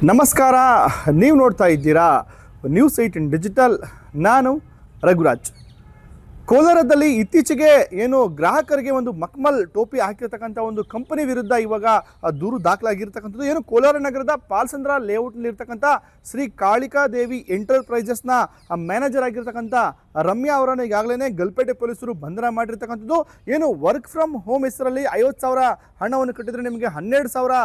ನಮಸ್ಕಾರ. ನೀವು ನೋಡ್ತಾ ಇದ್ದೀರಾ ನ್ಯೂಸ್18 ಡಿಜಿಟಲ್. ನಾನು ರಘುರಾಜ್. ಕೋಲಾರದಲ್ಲಿ ಇತ್ತೀಚೆಗೆ ಏನು ಗ್ರಾಹಕರಿಗೆ ಒಂದು ಮಕ್ಮಲ್ ಟೋಪಿ ಹಾಕಿರ್ತಕ್ಕಂಥ ಒಂದು ಕಂಪನಿ ವಿರುದ್ಧ ಇವಾಗ ದೂರು ದಾಖಲಾಗಿರ್ತಕ್ಕಂಥದ್ದು. ಏನು ಕೋಲಾರ ನಗರದ ಪಾಲ್ಸಂದ್ರ ಲೇಔಟ್ನಲ್ಲಿ ಇರ್ತಕ್ಕಂಥ ಶ್ರೀ ಕಾಳಿಕಾದೇವಿ ಎಂಟರ್ಪ್ರೈಸಸ್ನ ಮ್ಯಾನೇಜರ್ ಆಗಿರ್ತಕ್ಕಂಥ ರಮ್ಯಾ ಅವರನ್ನು ಈಗಾಗಲೇ ಗಲ್ಪೇಟೆ ಪೊಲೀಸರು ಬಂಧನ ಮಾಡಿರ್ತಕ್ಕಂಥದ್ದು. ಏನು ವರ್ಕ್ ಫ್ರಮ್ ಹೋಮ್ ಹೆಸರಲ್ಲಿ 50,000 ಹಣವನ್ನು ಕಟ್ಟಿದರೆ ನಿಮಗೆ 12,000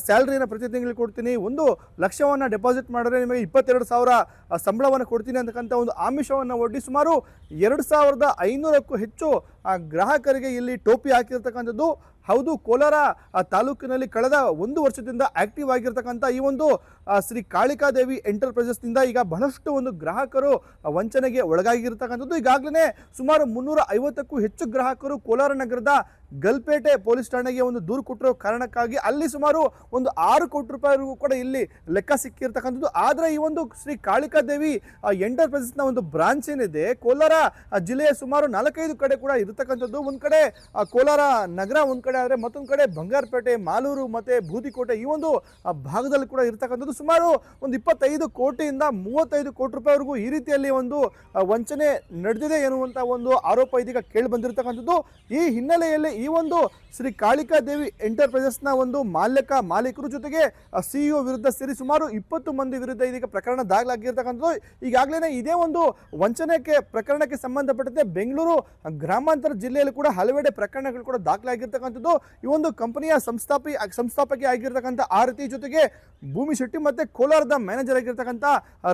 ಸ್ಯಾಲ್ರಿಯನ್ನು ಪ್ರತಿ ತಿಂಗಳು ಕೊಡ್ತೀನಿ, 1,00,000 ಡೆಪಾಸಿಟ್ ಮಾಡಿದ್ರೆ ನಿಮಗೆ 22,000 ಸಂಬಳವನ್ನು ಕೊಡ್ತೀನಿ ಅಂತಕ್ಕಂಥ ಒಂದು ಆಮಿಷವನ್ನು ಒಡ್ಡಿ ಸುಮಾರು 2,500ಕ್ಕೂ ಹೆಚ್ಚು ಗ್ರಾಹಕರಿಗೆ ಇಲ್ಲಿ ಟೋಪಿ ಹಾಕಿರ್ತಕ್ಕಂಥದ್ದು. ಹೌದು, ಕೋಲಾರ ತಾಲೂಕಿನಲ್ಲಿ ಕಳೆದ 1 ವರ್ಷದಿಂದ ಆಕ್ಟಿವ್ ಆಗಿರ್ತಕ್ಕಂಥ ಈ ಒಂದು ಶ್ರೀ ಕಾಳಿಕಾದೇವಿ ಎಂಟರ್ಪ್ರೈಸಸ್ನಿಂದ ಈಗ ಬಹಳಷ್ಟು ಒಂದು ಗ್ರಾಹಕರು ವಂಚನೆಗೆ ಒಳಗಾಗಿರ್ತಕ್ಕಂಥದ್ದು. ಈಗಾಗಲೇ ಸುಮಾರು 350ಕ್ಕೂ ಹೆಚ್ಚು ಗ್ರಾಹಕರು ಕೋಲಾರ ನಗರದ ಗಲ್ಪೇಟೆ ಪೊಲೀಸ್ ಠಾಣೆಗೆ ಒಂದು ದೂರು ಕೊಟ್ಟಿರೋ ಕಾರಣಕ್ಕಾಗಿ ಅಲ್ಲಿ ಸುಮಾರು ಒಂದು 6 ಕೋಟಿ ರೂಪಾಯಿವರೆಗೂ ಕೂಡ ಇಲ್ಲಿ ಲೆಕ್ಕ ಸಿಕ್ಕಿರ್ತಕ್ಕಂಥದ್ದು. ಆದರೆ ಈ ಒಂದು ಶ್ರೀ ಕಾಳಿಕಾದೇವಿ ಎಂಟರ್ಪ್ರೈಸಸ್ನ ಒಂದು ಬ್ರಾಂಚ್ ಏನಿದೆ ಕೋಲಾರ ಜಿಲ್ಲೆಯ ಸುಮಾರು 4-5 ಕಡೆ ಕೂಡ ಇರತಕ್ಕಂಥದ್ದು. ಒಂದು ಕಡೆ ಕೋಲಾರ ನಗರ ಒಂದು ಕಡೆ ಆದರೆ ಮತ್ತೊಂದು ಕಡೆ ಬಂಗಾರಪೇಟೆ, ಮಾಲೂರು ಮತ್ತು ಬೂದಿಕೋಟೆ ಈ ಒಂದು ಭಾಗದಲ್ಲಿ ಕೂಡ ಇರತಕ್ಕಂಥದ್ದು. ಸುಮಾರು ಒಂದು 25 ಕೋಟಿಯಿಂದ 35 ಕೋಟಿ ರೂಪಾಯಿವರೆಗೂ ಈ ರೀತಿಯಲ್ಲಿ ಒಂದು ವಂಚನೆ ನಡೆದಿದೆ ಎನ್ನುವಂಥ ಒಂದು ಆರೋಪ ಇದೀಗ ಕೇಳಿ ಬಂದಿರತಕ್ಕಂಥದ್ದು. ಈ ಹಿನ್ನೆಲೆಯಲ್ಲಿ ಈ ಒಂದು ಶ್ರೀ ಕಾಳಿಕಾದೇವಿ ಎಂಟರ್ಪ್ರೈಸಸ್ನ ಒಂದು ಮಾಲೀಕರು ಜೊತೆಗೆ ಸಿಇಒ ವಿರುದ್ಧ ಸೇರಿ ಸುಮಾರು 20 ಮಂದಿ ವಿರುದ್ಧ ಇದೀಗ ಪ್ರಕರಣ ದಾಖಲಾಗಿರ್ತಕ್ಕಂಥದ್ದು. ಈಗಾಗಲೇ ಇದೇ ಒಂದು ವಂಚನೆಗೆ ಪ್ರಕರಣಕ್ಕೆ ಸಂಬಂಧಪಟ್ಟಂತೆ ಬೆಂಗಳೂರು ಗ್ರಾಮಾಂತರ ಜಿಲ್ಲೆಯಲ್ಲಿ ಕೂಡ ಹಲವೆಡೆ ಪ್ರಕರಣಗಳು ಕೂಡ ದಾಖಲಾಗಿರ್ತಕ್ಕಂಥದ್ದು. ಈ ಒಂದು ಕಂಪನಿಯ ಸಂಸ್ಥಾಪಕಿ ಆಗಿರ್ತಕ್ಕಂಥ ಆರತಿ ಜೊತೆಗೆ ಭೂಮಿ ಶೆಟ್ಟಿ ಮತ್ತೆ ಕೋಲಾರದ ಮ್ಯಾನೇಜರ್ ಆಗಿರ್ತಕ್ಕಂಥ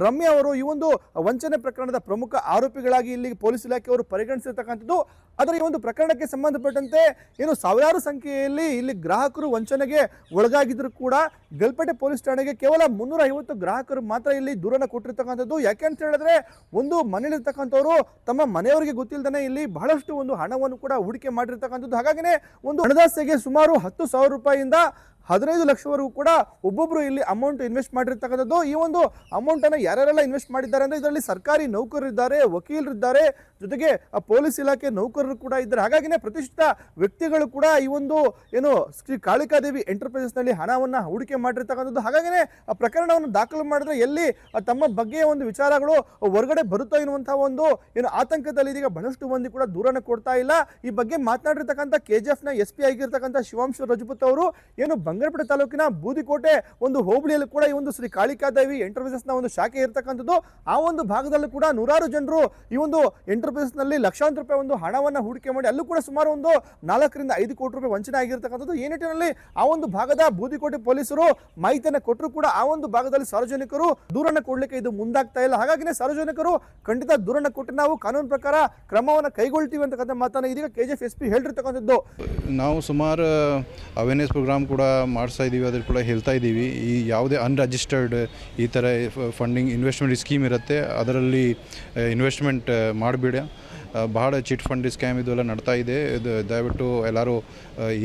ರಮ್ಯಾ ಅವರು ಈ ಒಂದು ವಂಚನೆ ಪ್ರಕರಣದ ಪ್ರಮುಖ ಆರೋಪಿಗಳಾಗಿ ಇಲ್ಲಿ ಪೊಲೀಸ್ ಇಲಾಖೆಯವರು ಪರಿಗಣಿಸಿರ್ತಕ್ಕಂಥದ್ದು. ಆದರೆ ಈ ಒಂದು ಪ್ರಕರಣಕ್ಕೆ ಸಂಬಂಧಪಟ್ಟಂತೆ ಏನು ಸಾವಿರಾರು ಸಂಖ್ಯೆಯಲ್ಲಿ ಇಲ್ಲಿ ಗ್ರಾಹಕರು ವಂಚನೆಗೆ ಒಳಗಾಗಿದ್ರು ಕೂಡ ಗಲ್ಪೇಟೆ ಪೊಲೀಸ್ ಠಾಣೆಗೆ ಕೇವಲ 350 ಗ್ರಾಹಕರು ಮಾತ್ರ ಇಲ್ಲಿ ದೂರನ್ನು ಕೊಟ್ಟಿರ್ತಕ್ಕಂಥದ್ದು. ಯಾಕೆ ಅಂತ ಹೇಳಿದ್ರೆ ಒಂದು ಮನೆಯಲ್ಲಿರ್ತಕ್ಕಂಥವ್ರು ತಮ್ಮ ಮನೆಯವರಿಗೆ ಗೊತ್ತಿಲ್ಲದೇ ಇಲ್ಲಿ ಬಹಳಷ್ಟು ಒಂದು ಹಣವನ್ನು ಕೂಡ ಹೂಡಿಕೆ ಮಾಡಿರ್ತಕ್ಕಂಥದ್ದು. ಹಾಗಾಗಿನೇ ಒಂದು ಹಣದಾಸೆಗೆ ಸುಮಾರು 10,000 ರೂಪಾಯಿಯಿಂದ 15 ಲಕ್ಷವರೆಗೂ ಕೂಡ ಒಬ್ಬೊಬ್ಬರು ಇಲ್ಲಿ ಅಮೌಂಟ್ ಇನ್ವೆಸ್ಟ್ ಮಾಡಿರ್ತಕ್ಕಂಥದ್ದು. ಈ ಒಂದು ಅಮೌಂಟನ್ನು ಯಾರ್ಯಾರೆಲ್ಲ ಇನ್ವೆಸ್ಟ್ ಮಾಡಿದ್ದಾರೆ ಅಂದರೆ ಇದರಲ್ಲಿ ಸರ್ಕಾರಿ ನೌಕರರಿದ್ದಾರೆ, ವಕೀಲರಿದ್ದಾರೆ, ಜೊತೆಗೆ ಪೊಲೀಸ್ ಇಲಾಖೆ ನೌಕರರು ಕೂಡ ಇದ್ದಾರೆ. ಹಾಗಾಗಿನೇ ಪ್ರತಿಷ್ಠಿತ ವ್ಯಕ್ತಿಗಳು ಕೂಡ ಈ ಒಂದು ಏನು ಶ್ರೀ ಕಾಳಿಕಾದೇವಿ ಎಂಟರ್ಪ್ರೈಸಸ್ನಲ್ಲಿ ಹಣವನ್ನು ಹೂಡಿಕೆ ಮಾಡಿರ್ತಕ್ಕಂಥದ್ದು. ಹಾಗಾಗಿನೇ ಆ ಪ್ರಕರಣವನ್ನು ದಾಖಲು ಮಾಡಿದ್ರೆ ಎಲ್ಲಿ ತಮ್ಮ ಬಗ್ಗೆ ಒಂದು ವಿಚಾರಗಳು ಹೊರಗಡೆ ಬರುತ್ತಾ ಎನ್ನುವಂಥ ಒಂದು ಏನು ಆತಂಕದಲ್ಲಿ ಇದೀಗ ಬಹಳಷ್ಟು ಮಂದಿ ಕೂಡ ದೂರನ್ನು ಕೊಡ್ತಾ ಇಲ್ಲ. ಈ ಬಗ್ಗೆ ಮಾತನಾಡಿರ್ತಕ್ಕಂಥ KGFನ SP ಆಗಿರ್ತಕ್ಕಂಥ ಶಿವಾಂಶ ರಜಪೂತ್ ಅವರು ಏನು ಬಂಗಾರಪೇಟೆ ತಾಲೂಕಿನ ಬೂದಿಕೋಟೆ ಒಂದು ಹೋಬಳಿಯಲ್ಲಿ ಕೂಡ ಈ ಒಂದು ಶ್ರೀ ಕಾಳಿಕಾದೇವಿ ಎಂಟರ್ಪ್ರೈಸಸ್ನ ಒಂದು ಶಾಖೆ ಇರತಕ್ಕಂಥದ್ದು. ಆ ಒಂದು ಭಾಗದಲ್ಲೂ ಕೂಡ ನೂರಾರು ಜನರು ಈ ಒಂದು ಎಂಟರ್ಪ್ರೈಸಸ್ನಲ್ಲಿ ಲಕ್ಷಾಂತರ ರೂಪಾಯಿ ಒಂದು ಹಣವನ್ನು ಹೂಡಿಕೆ ಮಾಡಿ ಅಲ್ಲೂ ಕೂಡ ಸುಮಾರು ಒಂದು 4ರಿಂದ 5 ಕೋಟಿ ರೂಪಾಯಿ ವಂಚನೆ ಆಗಿರ್ತಕ್ಕಂಥದ್ದು. ಈ ನಿಟ್ಟಿನಲ್ಲಿ ಆ ಒಂದು ಭಾಗದ ಬೂದಿಕೋಟೆ ಪೊಲೀಸರು ಮಾಹಿತಿಯನ್ನು ಕೊಟ್ಟರು ಕೂಡ ಆ ಒಂದು ಭಾಗದಲ್ಲಿ ಸಾರ್ವಜನಿಕರು ದೂರನ್ನು ಕೊಡಲಿಕ್ಕೆ ಇದು ಮುಂದಾಗ್ತಾ ಇಲ್ಲ. ಹಾಗಾಗಿ ಸಾರ್ವಜನಿಕರು ಖಂಡಿತ ದೂರನ್ನು ಕೊಟ್ಟು ನಾವು ಕಾನೂನು ಪ್ರಕಾರ ಕ್ರಮವನ್ನು ಕೈಗೊಳ್ತೀವಿ ಅಂತಕ್ಕಂಥ ಮಾತನ್ನು ಇದೀಗ KGF SP ಹೇಳಿರ್ತಕ್ಕಂಥದ್ದು. ನಾವು ಸುಮಾರು ಅವೇರ್ನೆಸ್ ಪ್ರೋಗ್ರಾಮ್ ಕೂಡ ಮಾಡಿಸ್ತಾ ಇದ್ದೀವಿ, ಅದ್ರ ಕೂಡ ಹೇಳ್ತಾ ಇದ್ದೀವಿ. ಈ ಯಾವುದೇ ಅನ್ರಿಜಿಸ್ಟರ್ಡ್ ಈ ಥರ ಫಂಡಿಂಗ್ ಇನ್ವೆಸ್ಟ್ಮೆಂಟ್ ಸ್ಕೀಮ್ ಇರುತ್ತೆ ಅದರಲ್ಲಿ ಇನ್ವೆಸ್ಟ್ಮೆಂಟ್ ಮಾಡಬೇಡ. ಬಹಳ ಚಿಟ್ ಫಂಡ್ ಸ್ಕ್ಯಾಮ್ ಇದೆಲ್ಲ ನಡ್ತಾ ಇದೆ. ಇದು ದಯವಿಟ್ಟು ಎಲ್ಲರೂ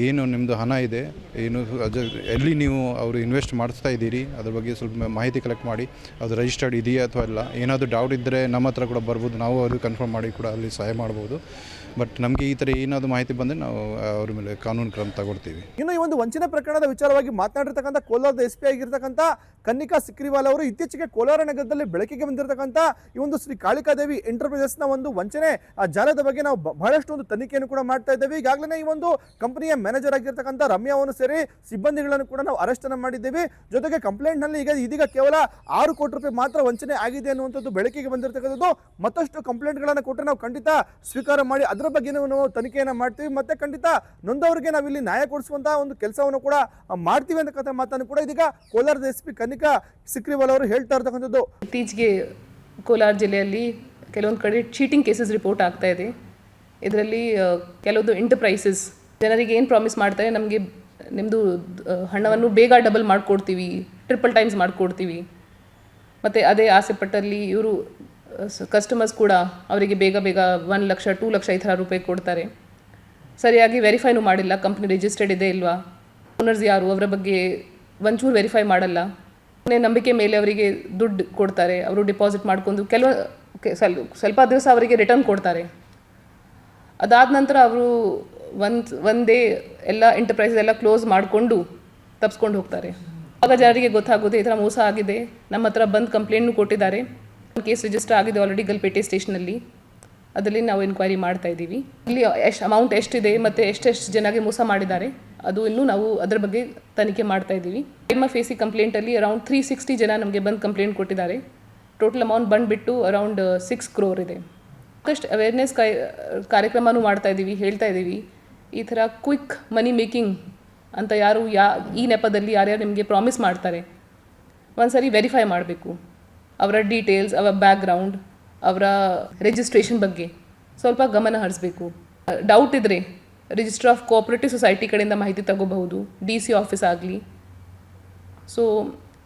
ಏನು ನಿಮ್ಮದು ಹಣ ಇದೆ, ಏನು ಎಲ್ಲಿ ನೀವು ಅವರು ಇನ್ವೆಸ್ಟ್ ಮಾಡಿಸ್ತಾ ಇದ್ದೀರಿ ಅದ್ರ ಬಗ್ಗೆ ಸ್ವಲ್ಪ ಮಾಹಿತಿ ಕಲೆಕ್ಟ್ ಮಾಡಿ, ಅದು ರಿಜಿಸ್ಟರ್ಡ್ ಇದೆಯಾ ಅಥವಾ ಇಲ್ಲ. ಏನಾದರೂ ಡೌಟ್ ಇದ್ದರೆ ನಮ್ಮ ಹತ್ರ ಕೂಡ ಬರ್ಬೋದು, ನಾವು ಅದು ಕನ್ಫರ್ಮ್ ಮಾಡಿ ಕೂಡ ಅಲ್ಲಿ ಸಹಾಯ ಮಾಡ್ಬೋದು. ಬಟ್ ನಮಗೆ ಈ ಥರ ಏನಾದರೂ ಮಾಹಿತಿ ಬಂದರೆ ನಾವು ಅವ್ರ ಮೇಲೆ ಕಾನೂನು ಕ್ರಮ ತಗೊಳ್ತೀವಿ. ಇನ್ನು ಈ ಒಂದು ವಂಚನೆ ಪ್ರಕರಣದ ವಿಚಾರವಾಗಿ ಮಾತನಾಡಿರ್ತಕ್ಕಂಥ ಕೋಲಾರದ SP ಆಗಿರ್ತಕ್ಕಂಥ ಕನ್ನಿಕಾ ಸಿಕ್ರಿವಾಲ್ ಅವರು ಇತ್ತೀಚೆಗೆ ಕೋಲಾರ ನಗರದಲ್ಲಿ ಬೆಳಕಿಗೆ ಬಂದಿರತಕ್ಕಂಥ ಈ ಒಂದು ಶ್ರೀ ಕಾಳಿಕಾದೇವಿ ಎಂಟರ್ಪ್ರೈಸಸ್ನ ಒಂದು ವಂಚನೆ ಜಾಲದ ಬಗ್ಗೆ ನಾವು ಬಹಳಷ್ಟು ಒಂದು ತನಿಖೆಯನ್ನು ಕೂಡ ಮಾಡ್ತಾ ಇದ್ದೇವೆ. ಈಗಾಗಲೇ ಈ ಒಂದು ಕಂಪನಿಯ ಮ್ಯಾನೇಜರ್ ಆಗಿರ್ತಕ್ಕಂಥ ರಮ್ಯಾವನ್ನು ಸೇರಿ ಸಿಬ್ಬಂದಿಗಳನ್ನು ಕೂಡ ನಾವು ಅರೆಸ್ಟ್ ಅನ್ನು ಮಾಡಿದ್ದೇವೆ. ಜೊತೆಗೆ ಕಂಪ್ಲೇಂಟ್ನಲ್ಲಿ ಇದೀಗ ಕೇವಲ 6 ಕೋಟಿ ರೂಪಾಯಿ ಮಾತ್ರ ವಂಚನೆ ಆಗಿದೆ ಅನ್ನುವಂಥದ್ದು ಬೆಳಕಿಗೆ ಬಂದಿರತಕ್ಕಂಥದ್ದು. ಮತ್ತಷ್ಟು ಕಂಪ್ಲೇಂಟ್ಗಳನ್ನು ಕೊಟ್ಟರೆ ನಾವು ಖಂಡಿತ ಸ್ವೀಕಾರ ಮಾಡಿ ಅದರ ಬಗ್ಗೆ ನಾವು ತನಿಖೆಯನ್ನು ಮಾಡ್ತೀವಿ, ಮತ್ತೆ ಖಂಡಿತ ನೊಂದವರಿಗೆ ನಾವಿಲ್ಲಿ ನ್ಯಾಯ ಕೊಡಿಸುವಂತಹ ಒಂದು ಕೆಲಸವನ್ನು ಕೂಡ ಮಾಡ್ತೀವಿ ಅಂತಕ್ಕಂಥ ಮಾತನ್ನು ಕೂಡ ಇದೀಗ ಕೋಲಾರದ SP ಕನ್ನಿಕಾ ಸಿಕ್ರಿವಾಲ್ ಅವರು ಹೇಳ್ತಾ ಇರ್ತಕ್ಕಂಥದ್ದು. ಇತ್ತೀಚೆಗೆ ಕೋಲಾರ ಜಿಲ್ಲೆಯಲ್ಲಿ ಕೆಲವೊಂದು ಕಡೆ ಚೀಟಿಂಗ್ ಕೇಸಸ್ ರಿಪೋರ್ಟ್ ಆಗ್ತಾ ಇದೆ. ಇದರಲ್ಲಿ ಕೆಲವೊಂದು ಎಂಟರ್ಪ್ರೈಸಸ್ ಜನರಿಗೆ ಏನು ಪ್ರಾಮಿಸ್ ಮಾಡ್ತಾರೆ, ನಮಗೆ ನಿಮ್ಮದು ಹಣವನ್ನು ಬೇಗ ಡಬಲ್ ಮಾಡಿಕೊಡ್ತೀವಿ, ಟ್ರಿಪಲ್ ಟೈಮ್ಸ್ ಮಾಡಿಕೊಡ್ತೀವಿ, ಮತ್ತು ಅದೇ ಆಸೆ ಪಟ್ಟಲ್ಲಿ ಇವರು ಕಸ್ಟಮರ್ಸ್ ಕೂಡ ಅವರಿಗೆ ಬೇಗ 1 ಲಕ್ಷ 2 ಲಕ್ಷ ಈ ಥರ ರೂಪಾಯಿ ಕೊಡ್ತಾರೆ. ಸರಿಯಾಗಿ ವೆರಿಫೈನೂ ಮಾಡಿಲ್ಲ, ಕಂಪ್ನಿ ರಿಜಿಸ್ಟರ್ಡ್ ಇದೆ ಇಲ್ವಾ, ಓನರ್ಸ್ ಯಾರು ಅವರ ಬಗ್ಗೆ ಒಂಚೂರು ವೆರಿಫೈ ಮಾಡಲ್ಲ. ನಂಬಿಕೆ ಮೇಲೆ ಅವರಿಗೆ ದುಡ್ಡು ಕೊಡ್ತಾರೆ, ಅವರು ಡಿಪಾಸಿಟ್ ಮಾಡ್ಕೊಂಡು ಸ್ವಲ್ಪ ದಿವಸ ಅವರಿಗೆ ರಿಟರ್ನ್ ಕೊಡ್ತಾರೆ. ಅದಾದ ನಂತರ ಅವರು ಒಂದೇ ಎಲ್ಲ ಎಂಟರ್ಪ್ರೈಸಸ್ ಎಲ್ಲ ಕ್ಲೋಸ್ ಮಾಡಿಕೊಂಡು ತಪ್ಪಿಸ್ಕೊಂಡು ಹೋಗ್ತಾರೆ. ಆಗ ಜನರಿಗೆ ಗೊತ್ತಾಗೋದು ಈ ಥರ ಮೋಸ ಆಗಿದೆ. ನಮ್ಮ ಹತ್ರ ಬಂದು ಕಂಪ್ಲೇಂಟ್ನು ಕೊಟ್ಟಿದ್ದಾರೆ. ಕೇಸ್ ರಿಜಿಸ್ಟರ್ ಆಗಿದೆ ಆಲ್ರೆಡಿ ಗಲ್ಪೇಟೆ ಸ್ಟೇಷನಲ್ಲಿ. ಅದರಲ್ಲಿ ನಾವು ಎನ್ಕ್ವೈರಿ ಮಾಡ್ತಾ ಇದ್ದೀವಿ. ಇಲ್ಲಿ ಅಮೌಂಟ್ ಎಷ್ಟಿದೆ ಮತ್ತು ಎಷ್ಟೆಷ್ಟು ಜನಗೆ ಮೋಸ ಮಾಡಿದ್ದಾರೆ ಅದು ಇನ್ನೂ ನಾವು ಅದರ ಬಗ್ಗೆ ತನಿಖೆ ಮಾಡ್ತಾ ಇದ್ದೀವಿ. ಫೇಸಿ ಕಂಪ್ಲೇಂಟಲ್ಲಿ ಅರೌಂಡ್ 360 ಜನ ನಮಗೆ ಬಂದು ಕಂಪ್ಲೇಂಟ್ ಕೊಟ್ಟಿದ್ದಾರೆ. ಟೋಟಲ್ ಅಮೌಂಟ್ ಬಂದುಬಿಟ್ಟು ಅರೌಂಡ್ 6 crore ಇದೆ. ಸಾಕಷ್ಟು ಅವೇರ್ನೆಸ್ ಕಾರ್ಯಕ್ರಮನೂ ಮಾಡ್ತಾ ಇದ್ದೀವಿ, ಹೇಳ್ತಾ ಇದ್ದೀವಿ. ಈ ಥರ ಕ್ವಿಕ್ ಮನಿ ಮೇಕಿಂಗ್ ಅಂತ ಈ ನೆಪದಲ್ಲಿ ಯಾರ್ಯಾರು ನಿಮಗೆ ಪ್ರಾಮಿಸ್ ಮಾಡ್ತಾರೆ ಒಂದ್ಸರಿ ವೆರಿಫೈ ಮಾಡಬೇಕು. ಅವರ ಡೀಟೇಲ್ಸ್, ಅವರ ಬ್ಯಾಕ್ಗ್ರೌಂಡ್, ಅವರ ರಿಜಿಸ್ಟ್ರೇಷನ್ ಬಗ್ಗೆ ಸ್ವಲ್ಪ ಗಮನ ಹರಿಸಬೇಕು. ಡೌಟ್ ಇದ್ದರೆ ರಿಜಿಸ್ಟರ್ ಆಫ್ ಕೋಆಪರೇಟಿವ್ ಸೊಸೈಟಿ ಕಡೆಯಿಂದ ಮಾಹಿತಿ ತಗೋಬಹುದು, DC ಆಫೀಸ್ ಆಗಲಿ. ಸೊ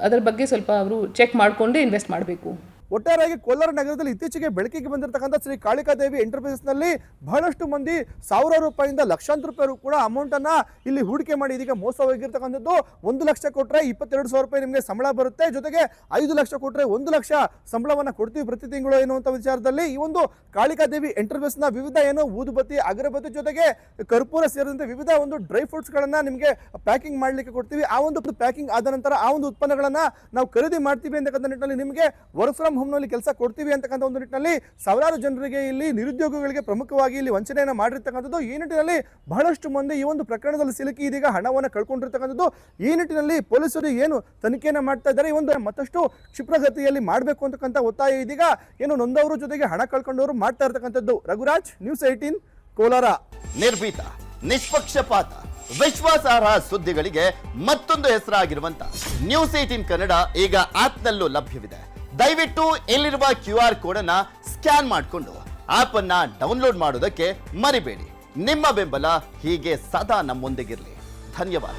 ಅದರ ಬಗ್ಗೆ ಸ್ವಲ್ಪ ಅವರು ಚೆಕ್ ಮಾಡಿಕೊಂಡೇ ಇನ್ವೆಸ್ಟ್ ಮಾಡಬೇಕು. ಒಟ್ಟಾರೆಯಾಗಿ ಕೋಲಾರ ನಗರದಲ್ಲಿ ಇತ್ತೀಚೆಗೆ ಬೆಳಕಿಗೆ ಬಂದಿರತಕ್ಕಂಥ ಶ್ರೀ ಕಾಳಿಕಾದೇವಿ ಎಂಟರ್ಪ್ರೈಸಸ್ನಲ್ಲಿ ಬಹಳಷ್ಟು ಮಂದಿ ಸಾವಿರಾರು ರೂಪಾಯಿಂದ ಲಕ್ಷಾಂತರ ರೂಪಾಯಿ ಕೂಡ ಅಮೌಂಟನ್ನು ಇಲ್ಲಿ ಹೂಡಿಕೆ ಮಾಡಿ ಇದೀಗ ಮೋಸ ಹೋಗಿರ್ತಕ್ಕಂಥದ್ದು. 1 ಲಕ್ಷ ಕೊಟ್ಟರೆ 22,000 ರೂಪಾಯಿ ನಿಮಗೆ ಸಂಬಳ ಬರುತ್ತೆ, ಜೊತೆಗೆ 5 ಲಕ್ಷ ಕೊಟ್ಟರೆ 1 ಲಕ್ಷ ಸಂಬಳವನ್ನು ಕೊಡ್ತೀವಿ ಪ್ರತಿ ತಿಂಗಳು ಎನ್ನುವಂಥ ವಿಚಾರದಲ್ಲಿ ಈ ಒಂದು ಕಾಳಿಕಾದೇವಿ ಎಂಟರ್ಪ್ರೈಸಸ್ನ ವಿವಿಧ ಊದುಬತ್ತಿ, ಅಗರಬತ್ತಿ ಜೊತೆಗೆ ಕರ್ಪೂರ ಸೇರಿದಂತೆ ವಿವಿಧ ಡ್ರೈ ಫ್ರೂಟ್ಸ್ಗಳನ್ನು ನಿಮಗೆ ಪ್ಯಾಕಿಂಗ್ ಮಾಡಲಿಕ್ಕೆ ಕೊಡ್ತೀವಿ. ಆ ಒಂದು ಪ್ಯಾಕಿಂಗ್ ಆದ ನಂತರ ಆ ಒಂದು ಉತ್ಪನ್ನಗಳನ್ನು ನಾವು ಖರೀದಿ ಮಾಡ್ತೀವಿ ಅಂತಕ್ಕಂಥ ನಿಟ್ಟಿನಲ್ಲಿ ನಿಮಗೆ ವರ್ಕ್ ಫ್ರಮ್ ಹೋಮ್ನಲ್ಲಿ ಕೆಲಸ ಕೊಡ್ತೀವಿ ಅಂತಕ್ಕಂಥ ಒಂದು ನಿಟ್ಟಿನಲ್ಲಿ ಸಾವಿರಾರು ಜನರಿಗೆ ಇಲ್ಲಿ ನಿರುದ್ಯೋಗಿಗಳಿಗೆ ಪ್ರಮುಖವಾಗಿ ಇಲ್ಲಿ ವಂಚನೆಯನ್ನು ಮಾಡಿರ್ತಕ್ಕಂಥದ್ದು. ಈ ನಿಟ್ಟಿನಲ್ಲಿ ಬಹಳಷ್ಟು ಮಂದಿ ಈ ಒಂದು ಪ್ರಕರಣದಲ್ಲಿ ಸಿಲುಕಿ ಇದೀಗ ಹಣವನ್ನು ಕಳ್ಕೊಂಡಿರ್ತಕ್ಕಂಥದ್ದು. ಈ ನಿಟ್ಟಿನಲ್ಲಿ ಪೊಲೀಸರು ಏನು ತನಿಖೆಯನ್ನು ಮಾಡ್ತಾ ಇದ್ದಾರೆ, ಈ ಒಂದು ಮತ್ತಷ್ಟು ಕ್ಷಿಪ್ರಗತಿಯಲ್ಲಿ ಮಾಡಬೇಕು ಅಂತಕ್ಕಂಥ ಒತ್ತಾಯ ಇದೀಗ ನೊಂದವರು ಜೊತೆಗೆ ಹಣ ಕಳ್ಕೊಂಡವರು ಮಾಡ್ತಾ ಇರ್ತಕ್ಕಂಥದ್ದು. ರಘುರಾಜ್, ನ್ಯೂಸ್ 18 ಕೋಲಾರ. ನಿರ್ಭೀತ, ನಿಷ್ಪಕ್ಷಪಾತ, ವಿಶ್ವಾಸಾರ್ಹ ಸುದ್ದಿಗಳಿಗೆ ಮತ್ತೊಂದು ಹೆಸರಾಗಿರುವಂತ ನ್ಯೂಸ್ 18 ಕನ್ನಡ ಈಗ ಆಪ್ನಲ್ಲೂ ಲಭ್ಯವಿದೆ. ದಯವಿಟ್ಟು ಇಲ್ಲಿರುವ QR ಕೋಡ್ ಅನ್ನ ಸ್ಕ್ಯಾನ್ ಮಾಡಿಕೊಂಡು ಆಪ್ ಅನ್ನ ಡೌನ್ಲೋಡ್ ಮಾಡೋದಕ್ಕೆ ಮರಿಬೇಡಿ. ನಿಮ್ಮ ಬೆಂಬಲ ಹೀಗೆ ಸದಾ ನಮ್ಮೊಂದಿಗಿರಲಿ. ಧನ್ಯವಾದ.